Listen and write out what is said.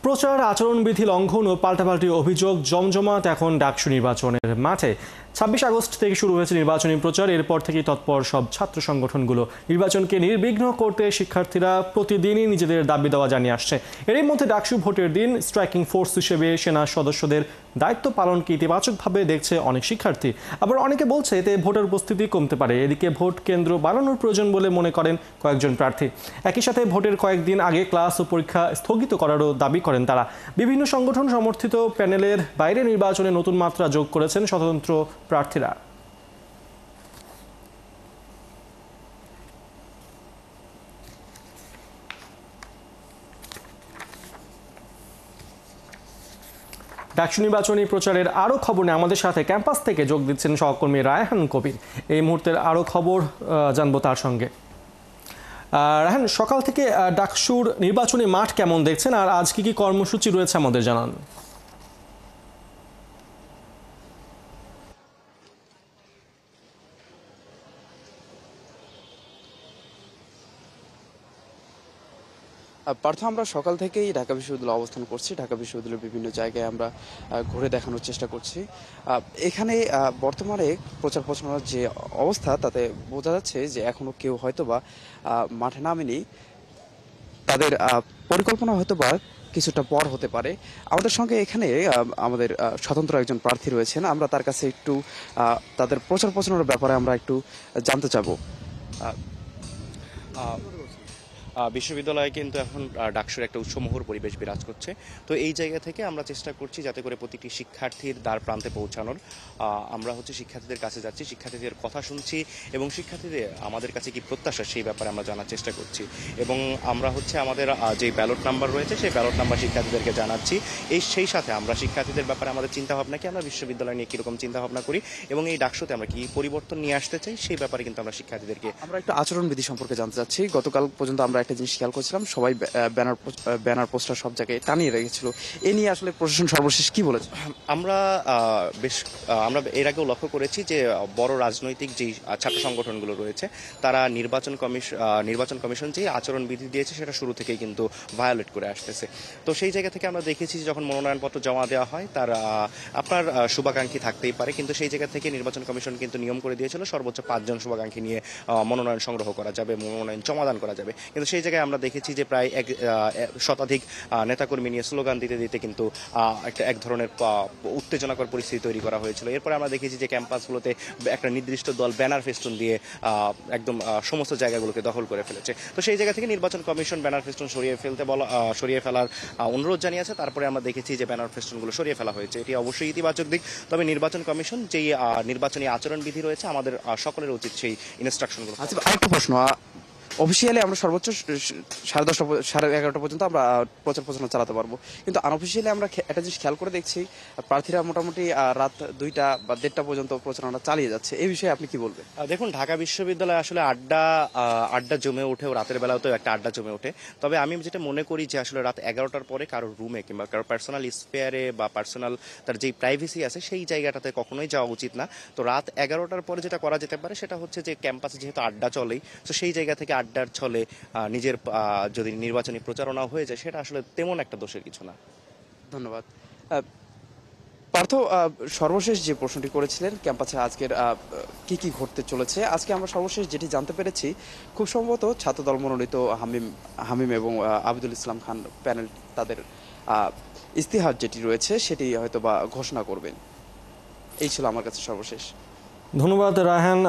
প্রচার আচরণবিধি লঙ্ঘন ও পাল্টাপাল্টি অভিযোগ জমজমাট এখন ডাকসু নির্বাচনের মাঠে। ২৬ আগস্ট থেকে শুরু হয়েছে নির্বাচনী প্রচার। এরপর থেকেই তৎপর সব ছাত্র সংগঠনগুলো। নির্বাচনকে নির্বিঘ্ন করতে শিক্ষার্থীরা প্রতিদিনই নিজেদের দাবি দেওয়া জানিয়ে আসছে। এরই মধ্যে ডাকসু ভোটের দিন স্ট্রাইকিং ফোর্স হিসেবে সেনা সদস্যদের দায়িত্ব পালনকে ইতিবাচকভাবে দেখছে অনেক শিক্ষার্থী। আবার অনেকে বলছে এতে ভোটার উপস্থিতি কমতে পারে। এদিকে ভোট কেন্দ্র বাড়ানোর প্রয়োজন বলে মনে করেন কয়েকজন প্রার্থী। একই সাথে ভোটের কয়েকদিন আগে ক্লাস ও পরীক্ষা স্থগিত করারও দাবি করেন তারা। বিভিন্ন সংগঠন সমর্থিত প্যানেলের বাইরে নির্বাচনে নতুন মাত্রা যোগ করেছেন স্বতন্ত্র প্রার্থীরা। ডাকসু নির্বাচনী প্রচারের আরও খবর নিয়ে আমাদের সাথে ক্যাম্পাস থেকে যোগ দিচ্ছেন সহকর্মী রায়হান কবির। এই মুহূর্তের আরও খবর জানবো তার সঙ্গে। রায়হান, সকাল থেকে ডাকসুর নির্বাচনী মাঠ কেমন দেখছেন, আর আজ কি কি কর্মসূচি রয়েছে আমাদের জানান। পার্থ, আমরা সকাল থেকেই ঢাকা বিশ্ববিদ্যালয়ে অবস্থান করছি। ঢাকা বিশ্ববিদ্যালয়ের বিভিন্ন জায়গায় আমরা ঘুরে দেখানোর চেষ্টা করছি। এখানে বর্তমানে প্রচার প্রচারণার যে অবস্থা, তাতে বোঝা যাচ্ছে যে এখনো কেউ হয়তোবা মাঠে নামেনি। তাদের পরিকল্পনা হয়তোবা কিছুটা পর হতে পারে। আমাদের সঙ্গে এখানে আমাদের স্বতন্ত্র একজন প্রার্থী রয়েছেন। আমরা তার কাছে একটু তাদের প্রচার প্রচারণার ব্যাপারে আমরা একটু জানতে চাবো। বিশ্ববিদ্যালয়ে কিন্তু এখন ডাকসুর একটা উৎসমুখর পরিবেশ বিরাজ করছে। তো এই জায়গা থেকে আমরা চেষ্টা করছি যাতে করে প্রতিটি শিক্ষার্থীর দ্বার প্রান্তে পৌঁছানোর। আমরা শিক্ষার্থীদের কাছে যাচ্ছি, শিক্ষার্থীদের কথা শুনছি এবং শিক্ষার্থীদের আমাদের কাছে কি প্রত্যাশা সেই ব্যাপারে আমরা জানার চেষ্টা করছি। এবং আমরা আমাদের যে ব্যালট নাম্বার রয়েছে সেই ব্যালট নাম্বার শিক্ষার্থীদেরকে জানাচ্ছি। সেই সাথে আমরা শিক্ষার্থীদের ব্যাপারে আমাদের চিন্তাভাবনা কি, আমরা বিশ্ববিদ্যালয় নিয়ে কীরকম চিন্তাভাবনা করি এবং এই ডাকসুতে আমরা কি পরিবর্তন নিয়ে আসতে চাই সেই ব্যাপারে কিন্তু আমরা শিক্ষার্থীদেরকে আমরা একটু আচরণবিধি সম্পর্কে জানতে চাচ্ছি। গতকাল পর্যন্ত আমরা একটা জিনিস খেয়াল করছিলাম, সবাই ব্যানার পোস্টার সব জায়গায় টানিয়ে রেখেছিল। এ নিয়ে আসলে প্রশাসন সর্বশেষ কি বলেছে? আমরা এর আগেও লক্ষ্য করেছি যে বড় রাজনৈতিক যেই ছাত্র সংগঠনগুলো রয়েছে তারা নির্বাচন কমিশন যে আচরণবিধি দিয়েছে সেটা শুরু থেকেই কিন্তু ভায়োলেট করে আসতেছে। তো সেই জায়গা থেকে আমরা দেখেছি যখন মনোনয়নপত্র জমা দেওয়া হয় তার আপনার শুভাকাঙ্ক্ষী থাকতেই পারে, কিন্তু সেই জায়গা থেকে নির্বাচন কমিশন কিন্তু নিয়ম করে দিয়েছিল সর্বোচ্চ 5 জন শুভাকাঙ্ক্ষী নিয়ে মনোনয়ন সংগ্রহ করা যাবে, মনোনয়ন জমাদান করা যাবে। কিন্তু সেই জায়গায় আমরা দেখেছি যে প্রায় শতাধিক নেতাকর্মী নিয়ে স্লোগান দিতে দিতে কিন্তু এক ধরনের উত্তেজনাকর পরিস্থিতি তৈরি করা হয়েছিল। এরপরে আমরা দেখেছি যে ক্যাম্পাসগুলোতে একটা নির্দিষ্ট দল ব্যানার ফেস্টুন দিয়ে একদম সমস্ত জায়গাগুলোকে দখল করে ফেলেছে। তো সেই জায়গা থেকে নির্বাচন কমিশন ব্যানার ফেস্টুন সরিয়ে ফেলার অনুরোধ জানিয়েছে। তারপরে আমরা দেখেছি যে ব্যানার ফেস্টুনগুলো সরিয়ে ফেলা হয়েছে। এটি অবশ্যই ইতিবাচক দিক। তবে নির্বাচন কমিশন যেই নির্বাচনী আচরণবিধি রয়েছে আমাদের সকলের উচিত সেই ইনস্ট্রাকশনগুলো। আচ্ছা, আরেকটা প্রশ্ন। অফিসিয়ালি আমরা সর্বোচ্চ 11:30 পর্যন্ত আমরা প্রচার প্রচারণা চালাতে পারবো, কিন্তু আনঅফিসিয়ালি আমরা একটা জিনিস খেয়াল করে দেখছি, প্রার্থীরা মোটামুটি রাত 2টা বা 1:30 পর্যন্ত প্রচারণা চালিয়ে যাচ্ছে। এই বিষয়ে আপনি কি বলবেন? দেখুন, ঢাকা বিশ্ববিদ্যালয়ে আসলে আড্ডা জমে ওঠে, রাতের বেলাতেও একটা আড্ডা জমে ওঠে। তবে আমি যেটা মনে করি যে আসলে রাত 11টার পরে কারোর রুমে কিংবা কারোর পার্সোনাল স্পেয়ারে বা পার্সোনাল তার যেই প্রাইভেসি আছে সেই জায়গাটাতে কখনোই যাওয়া উচিত না। তো রাত 11টার পরে যেটা করা যেতে পারে সেটা হচ্ছে যে ক্যাম্পাসে যেহেতু আড্ডা চলেই, তো সেই জায়গা থেকে আড্ডার ছলে নিজের যদি নির্বাচনী প্রচারণা হয়ে যায় সেটা আসলে তেমন একটা দোষের কিছু না। ধন্যবাদ। পার্থ, সর্বশেষ যে প্রশ্নটি করেছিলেন ক্যাম্পাসে আজকের কি কি ঘটতে চলেছে, আজকে আমরা সর্বশেষ যেটি জানতে পেরেছি খুব সম্ভবত ছাত্রদল মনোনীত হামিম এবং আবিদুল ইসলাম খান প্যানেল তাদের ইস্তিহার যেটি রয়েছে সেটি হয়তো বা ঘোষণা করবেন। এই ছিল আমার কাছে সর্বশেষ। ধন্যবাদ রায়হান।